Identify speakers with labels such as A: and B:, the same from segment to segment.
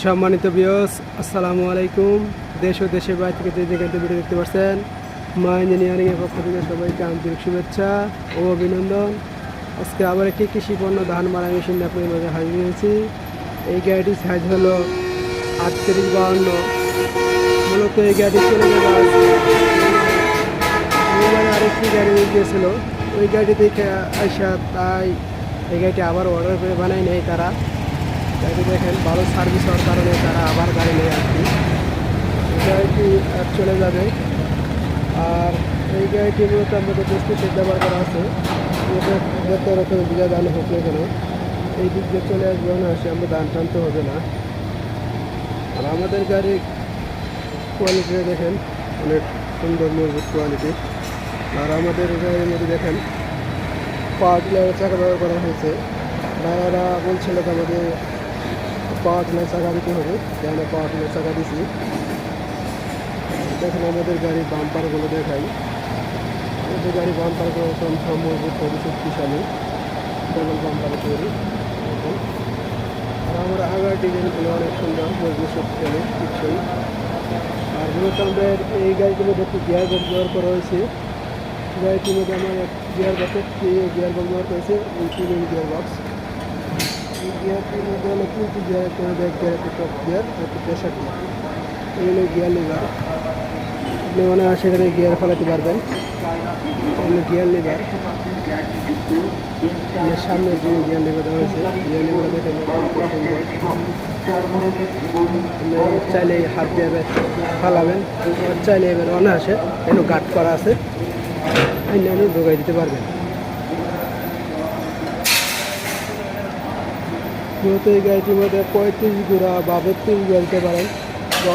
A: সম্মানিত ভিউয়ার্স, আসসালামু আলাইকুম। দেশ ও দেশের বাইরে থেকে যে যেখান থেকে ভিডিও দেখতে পাচ্ছেন, মা ইঞ্জিনিয়ারিংয়ের পক্ষ থেকে সবাইকে আন্তরিক শুভেচ্ছা ও অভিনন্দন। আজকে আবার একটি কৃষি পণ্য ধান মারা মেশিন আপনাদের মাঝে হাজির হয়েছি। এই গাড়িটির সাইজ হলো 3852। মূলত এই গাড়ি চলে যাবে আরেকটি গাড়ি গিয়েছিল, ওই গাড়ি দেখে আসা, তাই এই গাড়িটি আবার অর্ডার করে বানাই নেই তারা। গাড়ি দেখেন ভালো সার্ভিস হওয়ার কারণে তারা আবার গাড়ি নেই আর কি। গাড়িটি চলে যাবে। আর এই গাড়িটি মূলত আমাদের ডিসপ্লে ব্যবহার করা আছে, যত রকমের বিজা ধান হোক না কেন এই দিক দিয়ে চলে আসবে না, আসে আমরা ধান টানতে হবে না। আর আমাদের গাড়ির কোয়ালিটিটা দেখেন, অনেক সুন্দর মজবুত কোয়ালিটি। আর আমাদের গাড়ির মধ্যে দেখেন পাওয়ার টিলারের চাকা ব্যবহার করা হয়েছে। ভাইয়ারা বলছিল যে আমাদের পাওয়ার টিলার চাকা দিতে হবে, যেন পাওয়ার টিলার চাকা দিছি। দেখেন আমাদের গাড়ির বাম্পারগুলো দেখাই। আমাদের গাড়ির বাম্পারগুলো কনফার্ম মজবুত তৈরি, শক্তিশালী ডবল বাম্পার তৈরি। আর আমার আগার ডিজাইনগুলো অনেক সুন্দর, মজবুত, শক্তিশালী, টিকসই। আর মূলত আমাদের এই গাড়িটির মধ্যে একটি গিয়ার বক্স ব্যবহার করা হয়েছে। গাড়িটির মধ্যে আমার গিয়ার বক্স ব্যবহার করেছে, এই 3 গিয়ার বক্স। এই গিয়ারটির মধ্যে হলো 3টি গিয়ার, একটা ব্যাক গিয়ার, একটা টপ গিয়ার, একটা প্রেশার গিয়ার। এই হলো গিয়ার লিভার। আপনি সেখানে গিয়ার ফেলাতে পারবেন। এগুলো গিয়ার লিভার, সামনে যে গিয়ার লিভার দেওয়া হয়েছে, গিয়ার লিভার দেখেন চাইলে হাত দিয়ে ফালাবেন, চাইলে এবার অনায়াসে এগুলো গার্ড করা আছে, অন্যান্য ঢোকাই দিতে পারবেন। যেহেতু এই গাড়িটির মধ্যে 35 গুড়া বা 32 গুড়া দিতে পারেন,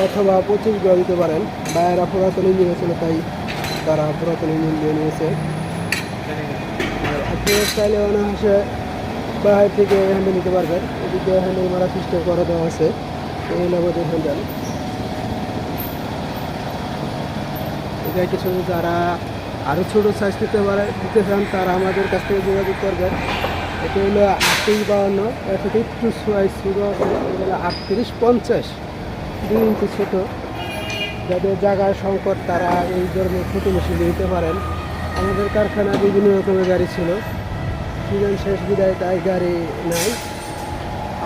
A: অথবা 25 গুড়া দিতে পারেন। বাইরা পুরাতন ইঞ্জিন ছিল, তাই তারা পুরাতন ইঞ্জিন দিয়ে নিয়েছে। আর আপনারা চাইলে অনায়াসে বাইরে থেকে হ্যান্ডেল নিতে পারবেন। এদিকে হ্যান্ডেল মারা সিস্টেম করে দেওয়া আছে, এই আমাদের হ্যান্ডেল। এটা কিছু যারা আরও ছোটো সাইজ দিতে চান, তারা আমাদের কাছ থেকে যোগাযোগ করবেন। এটা হলো 3852, এর থেকে একটু সাইজ ছোটো আছে, এটা হলো 3850, 2 ইঞ্চি ছোটো। যাদের জায়গার সংকট তারা এই ধরনের ছোটো মেশিন নিতে পারেন। আমাদের কারখানায় বিভিন্ন রকমের গাড়ি ছিল, সিজন শেষ বিদায় তাই গাড়ি নাই।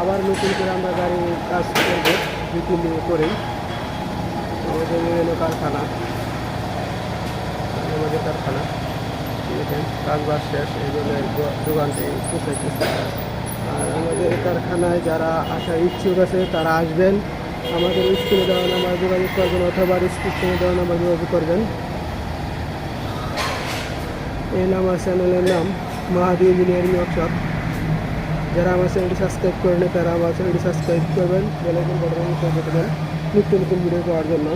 A: আবার নতুন করে আমরা গাড়ি কাজ করবো 2-3 দিন করেই। আমাদের বিভিন্ন কারখানা, আমাদের কারখানা দেখেন কাজবাজ শেষ, এই জন্য দোকানটি পৌঁছাইতেছে। আর আমাদের কারখানায় যারা আসার ইচ্ছুক আছে তারা আসবেন, আমাদের স্ক্রিনে দেওয়া নাম্বার যোগাযোগ করবেন, অথবা স্ক্রিনে দেওয়া নাম্বার যোগাযোগ করবেন। এই আমার চ্যানেলের নাম মাহাদি ইঞ্জিনিয়ারিং ওয়ার্কশপ। যারা আমার চ্যানেলটি সাবস্ক্রাইব করেন তারা আমার চ্যানেলটি সাবস্ক্রাইব করবেন, বেল আইকন বাটন প্রেস করে দেবেন নিত্য নতুন ভিডিও পাওয়ার জন্য।